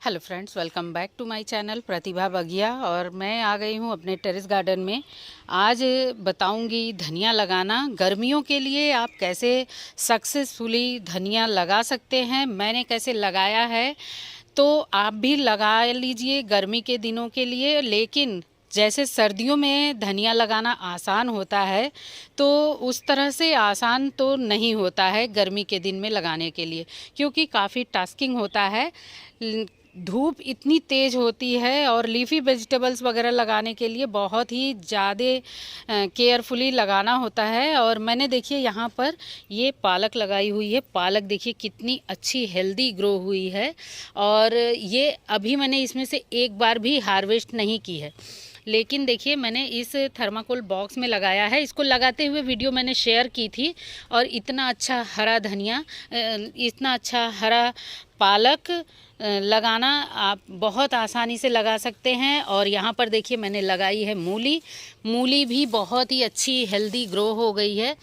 Hello friends, welcome back to my channel Pratibha Bagiya. और मैं आ गई हूँ अपने टेरेस गार्डन में। आज बताऊंगी धनिया लगाना गर्मियों के लिए आप कैसे सक्सेसफुली धनिया लगा सकते हैं, मैंने कैसे लगाया है। तो आप भी लगा लीजिए गर्मी के दिनों के लिए। लेकिन जैसे सर्दियों में धनिया लगाना आसान होता है, तो उस तरह से आसान तो नहीं होता है गर्मी के दिन में लगाने के लिए, क्योंकि काफ़ी टास्किंग होता है। धूप इतनी तेज़ होती है और लीफी वेजिटेबल्स वगैरह लगाने के लिए बहुत ही ज़्यादा केयरफुली लगाना होता है। और मैंने देखिए यहाँ पर ये पालक लगाई हुई है। पालक देखिए कितनी अच्छी हेल्दी ग्रो हुई है, और ये अभी मैंने इसमें से एक बार भी हार्वेस्ट नहीं की है। लेकिन देखिए मैंने इस थर्माकोल बॉक्स में लगाया है। इसको लगाते हुए वीडियो मैंने शेयर की थी, और इतना अच्छा हरा धनिया, इतना अच्छा हरा पालक लगाना आप बहुत आसानी से लगा सकते हैं। और यहाँ पर देखिए मैंने लगाई है मूली। मूली भी बहुत ही अच्छी हेल्दी ग्रो हो गई है।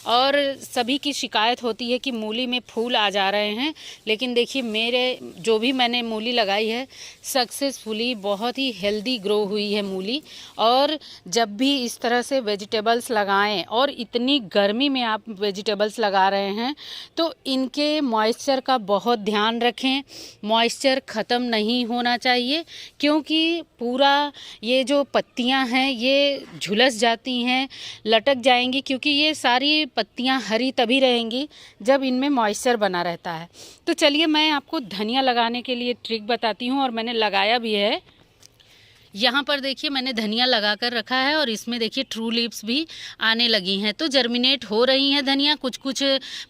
और सभी की शिकायत होती है कि मूली में फूल आ जा रहे हैं, लेकिन देखिए मेरे जो भी मैंने मूली लगाई है सक्सेसफुली बहुत ही हेल्दी ग्रो हुई है मूली। और जब भी इस तरह से वेजिटेबल्स लगाएं, और इतनी गर्मी में आप वेजिटेबल्स लगा रहे हैं, तो इनके मॉइस्चर का बहुत ध्यान रखें। मॉइस्चर ख़त्म नहीं होना चाहिए, क्योंकि पूरा ये जो पत्तियां हैं ये झुलस जाती हैं, लटक जाएंगी, क्योंकि ये सारी पत्तियां हरी तभी रहेंगी जब इनमें मॉइस्चर बना रहता है। तो चलिए मैं आपको धनिया लगाने के लिए ट्रिक बताती हूँ, और मैंने लगाया भी है। यहाँ पर देखिए मैंने धनिया लगा कर रखा है, और इसमें देखिए ट्रू लीव्स भी आने लगी हैं, तो जर्मिनेट हो रही हैं धनिया। कुछ कुछ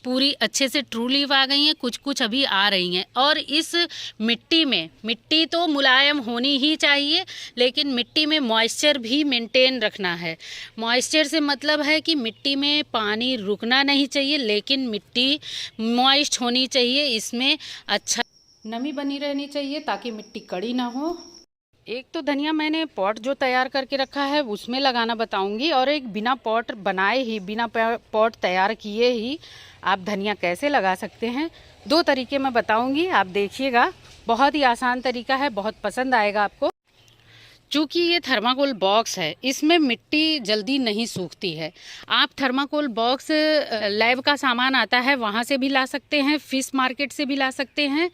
पूरी अच्छे से ट्रू लीव आ गई हैं, कुछ कुछ अभी आ रही हैं। और इस मिट्टी में, मिट्टी तो मुलायम होनी ही चाहिए, लेकिन मिट्टी में मॉइस्चर भी मेंटेन रखना है। मॉइस्चर से मतलब है कि मिट्टी में पानी रुकना नहीं चाहिए, लेकिन मिट्टी मॉइस्ट होनी चाहिए। इसमें अच्छा नमी बनी रहनी चाहिए ताकि मिट्टी कड़ी ना हो। एक तो धनिया मैंने पॉट जो तैयार करके रखा है उसमें लगाना बताऊंगी, और एक बिना पॉट बनाए ही, बिना पॉट तैयार किए ही आप धनिया कैसे लगा सकते हैं। दो तरीके मैं बताऊंगी, आप देखिएगा। बहुत ही आसान तरीका है, बहुत पसंद आएगा आपको। चूँकि ये थर्माकोल बॉक्स है, इसमें मिट्टी जल्दी नहीं सूखती है। आप थर्माकोल बॉक्स लैब का सामान आता है वहाँ से भी ला सकते हैं, फिश मार्केट से भी ला सकते हैं।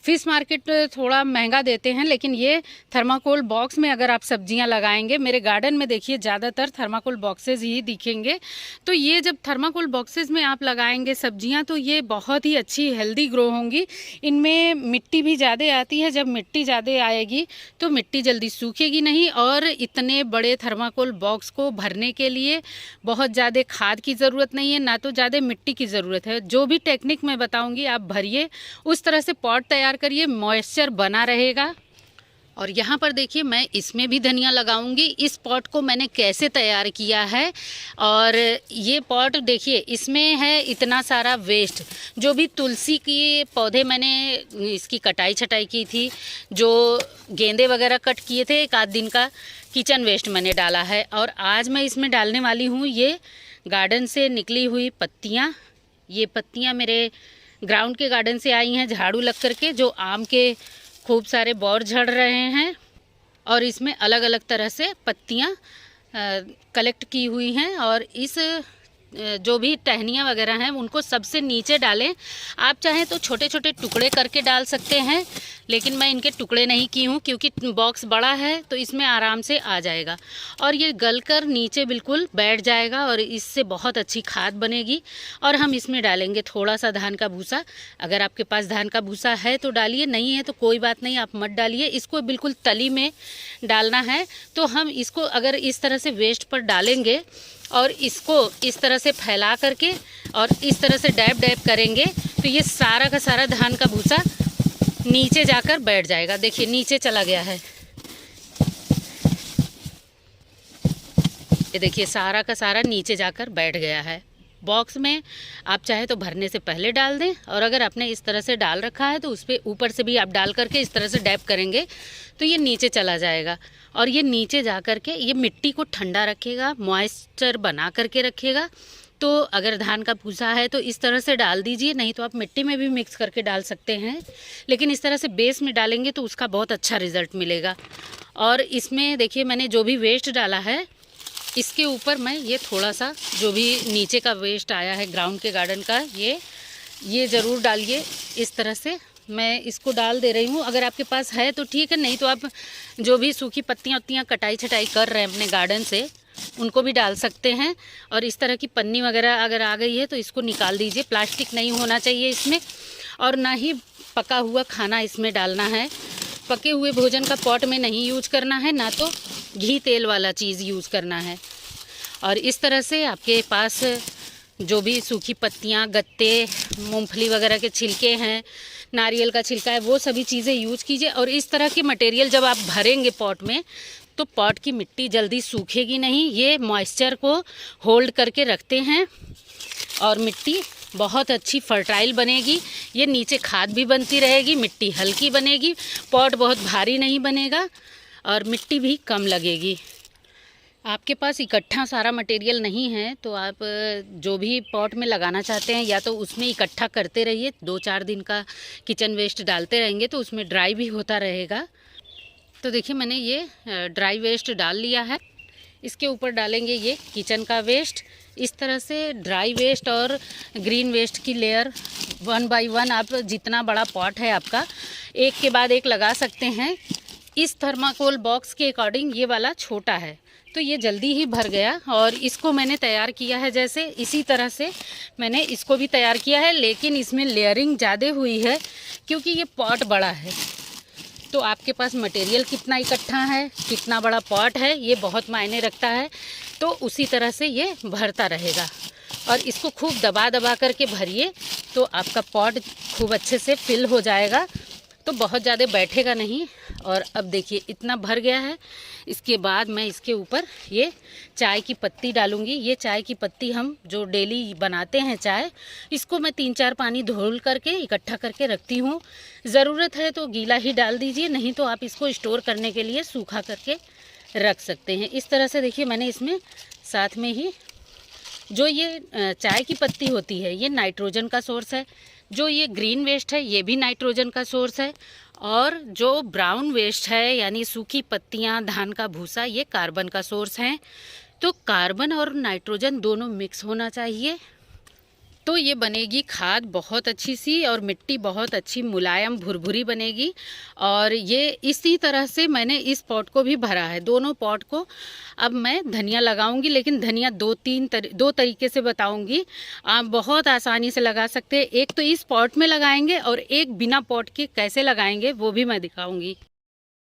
फिश मार्केट थोड़ा महंगा देते हैं, लेकिन ये थर्माकोल बॉक्स में अगर आप सब्जियां लगाएंगे, मेरे गार्डन में देखिए ज़्यादातर थर्माकोल बॉक्सेस ही दिखेंगे। तो ये जब थर्माकोल बॉक्सेस में आप लगाएंगे सब्जियां, तो ये बहुत ही अच्छी हेल्दी ग्रो होंगी। इनमें मिट्टी भी ज़्यादा आती है, जब मिट्टी ज़्यादा आएगी तो मिट्टी जल्दी सूखेगी नहीं। और इतने बड़े थर्माकोल बॉक्स को भरने के लिए बहुत ज़्यादा खाद की ज़रूरत नहीं है, ना तो ज़्यादा मिट्टी की ज़रूरत है। जो भी टेक्निक मैं बताऊँगी आप भरिए, उस तरह से पॉट तैयार करिए, मॉइस्चर बना रहेगा। और यहाँ पर देखिए मैं इसमें भी धनिया लगाऊंगी। इस पॉट को मैंने कैसे तैयार किया है, और ये पॉट देखिए इसमें है इतना सारा वेस्ट। जो भी तुलसी के पौधे मैंने इसकी कटाई छटाई की थी, जो गेंदे वगैरह कट किए थे, एक आध दिन का किचन वेस्ट मैंने डाला है। और आज मैं इसमें डालने वाली हूँ ये गार्डन से निकली हुई पत्तियाँ। ये पत्तियाँ मेरे ग्राउंड के गार्डन से आई हैं झाड़ू लग करके, जो आम के खूब सारे बौर झड़ रहे हैं, और इसमें अलग अलग तरह से पत्तियां कलेक्ट की हुई हैं। और इस जो भी टहनियाँ वगैरह हैं उनको सबसे नीचे डालें। आप चाहें तो छोटे छोटे टुकड़े करके डाल सकते हैं, लेकिन मैं इनके टुकड़े नहीं की हूँ, क्योंकि बॉक्स बड़ा है तो इसमें आराम से आ जाएगा, और ये गलकर नीचे बिल्कुल बैठ जाएगा, और इससे बहुत अच्छी खाद बनेगी। और हम इसमें डालेंगे थोड़ा सा धान का भूसा। अगर आपके पास धान का भूसा है तो डालिए, नहीं है तो कोई बात नहीं, आप मत डालिए। इसको बिल्कुल तली में डालना है। तो हम इसको अगर इस तरह से वेस्ट पर डालेंगे, और इसको इस तरह से फैला करके और इस तरह से डैब डैब करेंगे, तो ये सारा का सारा धान का भूसा नीचे जाकर बैठ जाएगा। देखिए नीचे चला गया है, ये देखिए सारा का सारा नीचे जाकर बैठ गया है। बॉक्स में आप चाहे तो भरने से पहले डाल दें, और अगर आपने इस तरह से डाल रखा है तो उस पर ऊपर से भी आप डाल करके इस तरह से डैप करेंगे तो ये नीचे चला जाएगा। और ये नीचे जा कर के ये मिट्टी को ठंडा रखेगा, मॉइस्चर बना करके रखेगा। तो अगर धान का भूसा है तो इस तरह से डाल दीजिए, नहीं तो आप मिट्टी में भी मिक्स करके डाल सकते हैं, लेकिन इस तरह से बेस में डालेंगे तो उसका बहुत अच्छा रिज़ल्ट मिलेगा। और इसमें देखिए मैंने जो भी वेस्ट डाला है इसके ऊपर मैं ये थोड़ा सा जो भी नीचे का वेस्ट आया है ग्राउंड के गार्डन का, ये ज़रूर डालिए। इस तरह से मैं इसको डाल दे रही हूँ। अगर आपके पास है तो ठीक है, नहीं तो आप जो भी सूखी पत्तियाँ उत्तियाँ कटाई छटाई कर रहे हैं अपने गार्डन से उनको भी डाल सकते हैं। और इस तरह की पन्नी वगैरह अगर आ गई है तो इसको निकाल दीजिए, प्लास्टिक नहीं होना चाहिए इसमें। और ना ही पका हुआ खाना इसमें डालना है, पके हुए भोजन का पॉट में नहीं यूज करना है, ना तो घी तेल वाला चीज़ यूज़ करना है। और इस तरह से आपके पास जो भी सूखी पत्तियाँ, गत्ते, मूंगफली वगैरह के छिलके हैं, नारियल का छिलका है, वो सभी चीज़ें यूज़ कीजिए। और इस तरह के मटेरियल जब आप भरेंगे पॉट में तो पॉट की मिट्टी जल्दी सूखेगी नहीं, ये मॉइस्चर को होल्ड करके रखते हैं और मिट्टी बहुत अच्छी फर्टाइल बनेगी। ये नीचे खाद भी बनती रहेगी, मिट्टी हल्की बनेगी, पॉट बहुत भारी नहीं बनेगा और मिट्टी भी कम लगेगी। आपके पास इकट्ठा सारा मटेरियल नहीं है तो आप जो भी पॉट में लगाना चाहते हैं या तो उसमें इकट्ठा करते रहिए, 2-4 दिन का किचन वेस्ट डालते रहेंगे तो उसमें ड्राई भी होता रहेगा। तो देखिए मैंने ये ड्राई वेस्ट डाल लिया है, इसके ऊपर डालेंगे ये किचन का वेस्ट। इस तरह से ड्राई वेस्ट और ग्रीन वेस्ट की लेयर 1 बाय 1 आप जितना बड़ा पॉट है आपका एक के बाद एक लगा सकते हैं। इस थर्माकोल बॉक्स के अकॉर्डिंग ये वाला छोटा है तो ये जल्दी ही भर गया और इसको मैंने तैयार किया है जैसे इसी तरह से मैंने इसको भी तैयार किया है, लेकिन इसमें लेयरिंग ज़्यादा हुई है क्योंकि ये पॉट बड़ा है। तो आपके पास मटेरियल कितना इकट्ठा है, कितना बड़ा पॉट है, ये बहुत मायने रखता है। तो उसी तरह से ये भरता रहेगा और इसको खूब दबा दबा करके भरिए तो आपका पॉट खूब अच्छे से फिल हो जाएगा, तो बहुत ज़्यादा बैठेगा नहीं। और अब देखिए इतना भर गया है। इसके बाद मैं इसके ऊपर ये चाय की पत्ती डालूँगी। ये चाय की पत्ती हम जो डेली बनाते हैं चाय, इसको मैं 3-4 पानी धुल करके इकट्ठा करके रखती हूँ। ज़रूरत है तो गीला ही डाल दीजिए, नहीं तो आप इसको स्टोर करने के लिए सूखा करके रख सकते हैं। इस तरह से देखिए मैंने इसमें साथ में ही जो ये चाय की पत्ती होती है ये नाइट्रोजन का सोर्स है, जो ये ग्रीन वेस्ट है ये भी नाइट्रोजन का सोर्स है, और जो ब्राउन वेस्ट है यानी सूखी पत्तियां, धान का भूसा, ये कार्बन का सोर्स है। तो कार्बन और नाइट्रोजन दोनों मिक्स होना चाहिए तो ये बनेगी खाद बहुत अच्छी सी और मिट्टी बहुत अच्छी मुलायम भुरभुरी बनेगी। और ये इसी तरह से मैंने इस पॉट को भी भरा है, दोनों पॉट को। अब मैं धनिया लगाऊंगी, लेकिन धनिया दो तरीके से बताऊंगी। आप बहुत आसानी से लगा सकते हैं। एक तो इस पॉट में लगाएंगे और एक बिना पॉट के कैसे लगाएंगे वो भी मैं दिखाऊंगी।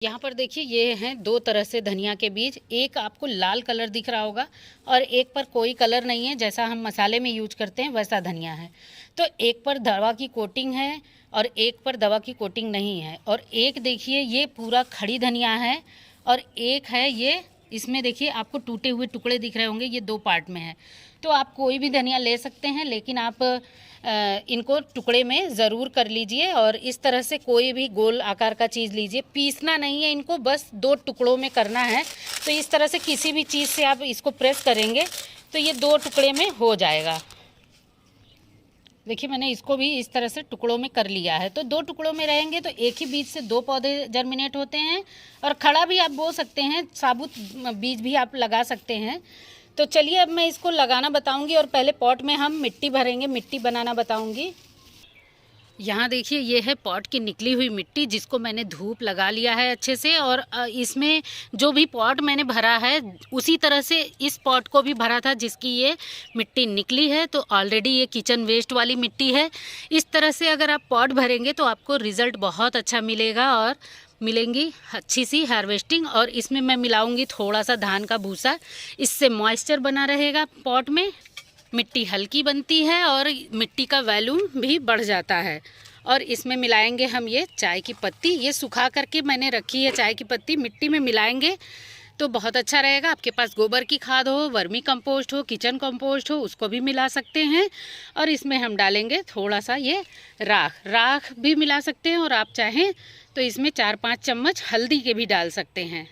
यहाँ पर देखिए ये हैं 2 तरह से धनिया के बीज। एक आपको लाल कलर दिख रहा होगा और एक पर कोई कलर नहीं है, जैसा हम मसाले में यूज करते हैं वैसा धनिया है। तो एक पर दवा की कोटिंग है और एक पर दवा की कोटिंग नहीं है। और एक देखिए ये पूरा खड़ी धनिया है और एक है ये, इसमें देखिए आपको टूटे हुए टुकड़े दिख रहे होंगे, ये 2 पार्ट में है। तो आप कोई भी धनिया ले सकते हैं, लेकिन आप इनको टुकड़े में ज़रूर कर लीजिए। और इस तरह से कोई भी गोल आकार का चीज़ लीजिए, पीसना नहीं है इनको, बस 2 टुकड़ों में करना है। तो इस तरह से किसी भी चीज़ से आप इसको प्रेस करेंगे तो ये 2 टुकड़े में हो जाएगा। देखिए मैंने इसको भी इस तरह से टुकड़ों में कर लिया है। तो 2 टुकड़ों में रहेंगे तो एक ही बीज से 2 पौधे जर्मिनेट होते हैं। और खड़ा भी आप बो सकते हैं, साबुत बीज भी आप लगा सकते हैं। तो चलिए अब मैं इसको लगाना बताऊंगी और पहले पॉट में हम मिट्टी भरेंगे, मिट्टी बनाना बताऊंगी। यहाँ देखिए ये है पॉट की निकली हुई मिट्टी, जिसको मैंने धूप लगा लिया है अच्छे से। और इसमें जो भी पॉट मैंने भरा है उसी तरह से इस पॉट को भी भरा था जिसकी ये मिट्टी निकली है। तो ऑलरेडी ये किचन वेस्ट वाली मिट्टी है। इस तरह से अगर आप पॉट भरेंगे तो आपको रिज़ल्ट बहुत अच्छा मिलेगा और मिलेंगी अच्छी सी हार्वेस्टिंग। और इसमें मैं मिलाऊंगी थोड़ा सा धान का भूसा, इससे मॉइस्चर बना रहेगा पॉट में, मिट्टी हल्की बनती है और मिट्टी का वैल्यूम भी बढ़ जाता है। और इसमें मिलाएंगे हम ये चाय की पत्ती, ये सुखा करके मैंने रखी है चाय की पत्ती, मिट्टी में मिलाएंगे तो बहुत अच्छा रहेगा। आपके पास गोबर की खाद हो, वर्मी कंपोस्ट हो, किचन कंपोस्ट हो, उसको भी मिला सकते हैं। और इसमें हम डालेंगे थोड़ा सा ये राख भी मिला सकते हैं, और आप चाहें तो इसमें 4-5 चम्मच हल्दी के भी डाल सकते हैं।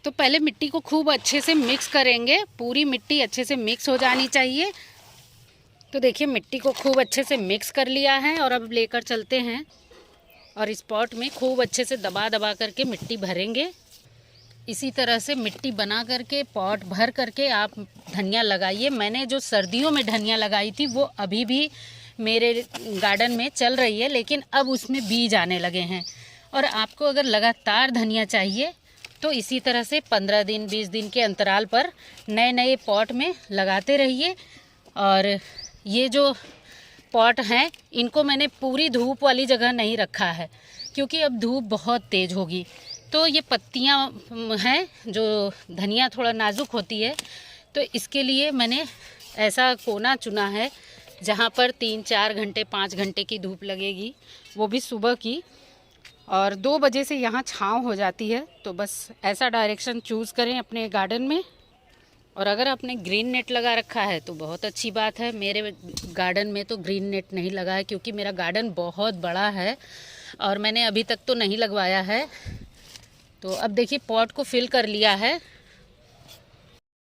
तो पहले मिट्टी को खूब अच्छे से मिक्स करेंगे, पूरी मिट्टी अच्छे से मिक्स हो जानी चाहिए। तो देखिए मिट्टी को खूब अच्छे से मिक्स कर लिया है और अब लेकर चलते हैं और इस पॉट में खूब अच्छे से दबा दबा करके मिट्टी भरेंगे। इसी तरह से मिट्टी बना करके पॉट भर करके आप धनिया लगाइए। मैंने जो सर्दियों में धनिया लगाई थी वो अभी भी मेरे गार्डन में चल रही है, लेकिन अब उसमें बीज आने लगे हैं। और आपको अगर लगातार धनिया चाहिए तो इसी तरह से 15 दिन 20 दिन के अंतराल पर नए नए पॉट में लगाते रहिए। और ये जो पॉट हैं इनको मैंने पूरी धूप वाली जगह नहीं रखा है, क्योंकि अब धूप बहुत तेज़ होगी। तो ये पत्तियां हैं, जो धनिया थोड़ा नाजुक होती है, तो इसके लिए मैंने ऐसा कोना चुना है जहाँ पर 3-4 घंटे 5 घंटे की धूप लगेगी, वो भी सुबह की। और 2 बजे से यहाँ छाँव हो जाती है। तो बस ऐसा डायरेक्शन चूज़ करें अपने गार्डन में। और अगर आपने ग्रीन नेट लगा रखा है तो बहुत अच्छी बात है। मेरे गार्डन में तो ग्रीन नेट नहीं लगा है, क्योंकि मेरा गार्डन बहुत बड़ा है और मैंने अभी तक तो नहीं लगवाया है। तो अब देखिए पॉट को फिल कर लिया है।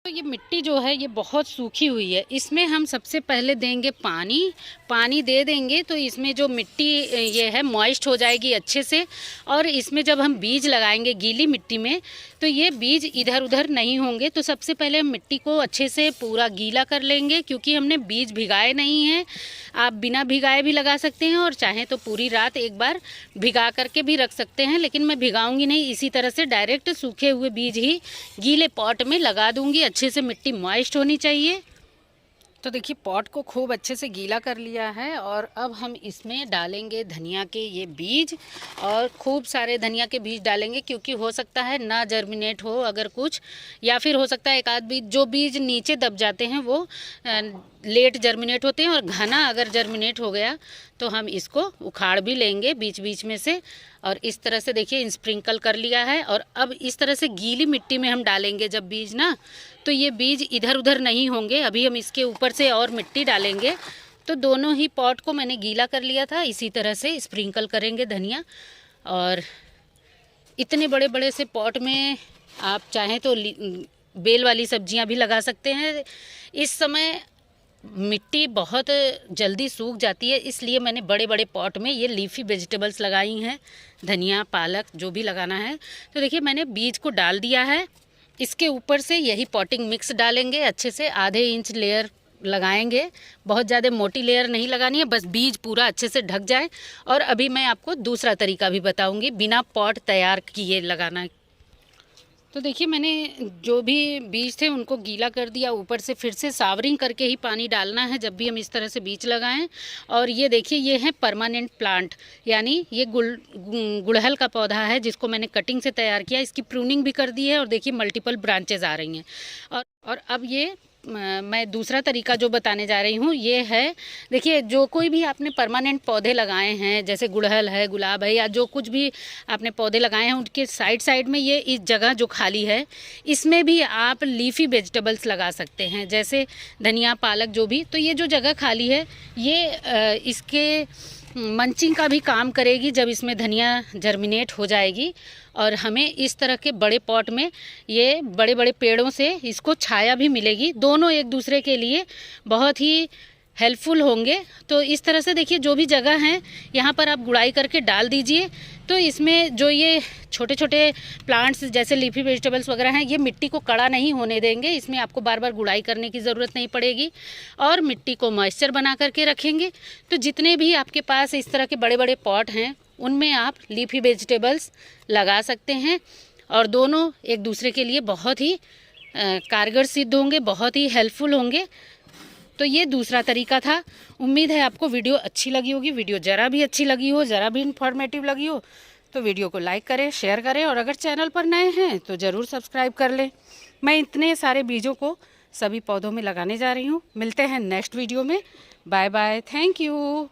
तो ये मिट्टी जो है ये बहुत सूखी हुई है, इसमें हम सबसे पहले देंगे पानी दे देंगे तो इसमें जो मिट्टी ये है मॉइस्ट हो जाएगी अच्छे से। और इसमें जब हम बीज लगाएंगे गीली मिट्टी में तो ये बीज इधर उधर नहीं होंगे। तो सबसे पहले हम मिट्टी को अच्छे से पूरा गीला कर लेंगे, क्योंकि हमने बीज भिगाए नहीं हैं। आप बिना भिगाए भी लगा सकते हैं और चाहें तो पूरी रात एक बार भिगा करके भी रख सकते हैं, लेकिन मैं भिगाऊंगी नहीं। इसी तरह से डायरेक्ट सूखे हुए बीज ही गीले पॉट में लगा दूंगी। अच्छे से मिट्टी मॉइस्ट होनी चाहिए। तो देखिए पॉट को खूब अच्छे से गीला कर लिया है और अब हम इसमें डालेंगे धनिया के ये बीज। और खूब सारे धनिया के बीज डालेंगे, क्योंकि हो सकता है ना जर्मिनेट हो अगर कुछ, या फिर हो सकता है एक आध बीज, जो बीज नीचे दब जाते हैं वो लेट जर्मिनेट होते हैं। और घना अगर जर्मिनेट हो गया तो हम इसको उखाड़ भी लेंगे बीच बीच में से। और इस तरह से देखिए स्प्रिंकल कर लिया है। और अब इस तरह से गीली मिट्टी में हम डालेंगे जब बीज ना, तो ये बीज इधर उधर नहीं होंगे। अभी हम इसके ऊपर से और मिट्टी डालेंगे। तो दोनों ही पॉट को मैंने गीला कर लिया था, इसी तरह से स्प्रिंकल करेंगे धनिया। और इतने बड़े बड़े से पॉट में आप चाहें तो बेल वाली सब्जियां भी लगा सकते हैं। इस समय मिट्टी बहुत जल्दी सूख जाती है, इसलिए मैंने बड़े बड़े पॉट में ये लीफी वेजिटेबल्स लगाई हैं, धनिया पालक जो भी लगाना है। तो देखिए मैंने बीज को डाल दिया है। इसके ऊपर से यही पॉटिंग मिक्स डालेंगे, अच्छे से आधे इंच लेयर लगाएंगे। बहुत ज़्यादा मोटी लेयर नहीं लगानी है, बस बीज पूरा अच्छे से ढक जाए। और अभी मैं आपको दूसरा तरीका भी बताऊंगी बिना पॉट तैयार किए लगाना। तो देखिए मैंने जो भी बीज थे उनको गीला कर दिया, ऊपर से फिर से सावरिंग करके ही पानी डालना है जब भी हम इस तरह से बीज लगाएं। और ये देखिए ये है परमानेंट प्लांट, यानी ये गुड़हल का पौधा है जिसको मैंने कटिंग से तैयार किया। इसकी प्रूनिंग भी कर दी है और देखिए मल्टीपल ब्रांचेज आ रही हैं। और अब ये मैं दूसरा तरीका जो बताने जा रही हूँ ये है, देखिए जो कोई भी आपने परमानेंट पौधे लगाए हैं, जैसे गुड़हल है, गुलाब है, या जो कुछ भी आपने पौधे लगाए हैं, उनके साइड साइड में ये इस जगह जो खाली है इसमें भी आप लीफी वेजिटेबल्स लगा सकते हैं, जैसे धनिया पालक जो भी। तो ये जो जगह खाली है ये इसके मंचिंग का भी काम करेगी जब इसमें धनिया जर्मिनेट हो जाएगी। और हमें इस तरह के बड़े पॉट में ये बड़े बड़े पेड़ों से इसको छाया भी मिलेगी, दोनों एक दूसरे के लिए बहुत ही हेल्पफुल होंगे। तो इस तरह से देखिए जो भी जगह है यहाँ पर आप गुड़ाई करके डाल दीजिए। तो इसमें जो ये छोटे छोटे प्लांट्स जैसे लीफी वेजिटेबल्स वगैरह हैं, ये मिट्टी को कड़ा नहीं होने देंगे। इसमें आपको बार बार गुड़ाई करने की ज़रूरत नहीं पड़ेगी और मिट्टी को मॉइस्चर बना करके रखेंगे। तो जितने भी आपके पास इस तरह के बड़े बड़े पॉट हैं उनमें आप लीफी वेजिटेबल्स लगा सकते हैं और दोनों एक दूसरे के लिए बहुत ही कारगर सिद्ध होंगे, बहुत ही हेल्पफुल होंगे। तो ये दूसरा तरीका था। उम्मीद है आपको वीडियो अच्छी लगी होगी। वीडियो ज़रा भी अच्छी लगी हो, ज़रा भी इंफॉर्मेटिव लगी हो तो वीडियो को लाइक करें, शेयर करें और अगर चैनल पर नए हैं तो ज़रूर सब्सक्राइब कर लें। मैं इतने सारे बीजों को सभी पौधों में लगाने जा रही हूँ। मिलते हैं नेक्स्ट वीडियो में। Bye bye, thank you.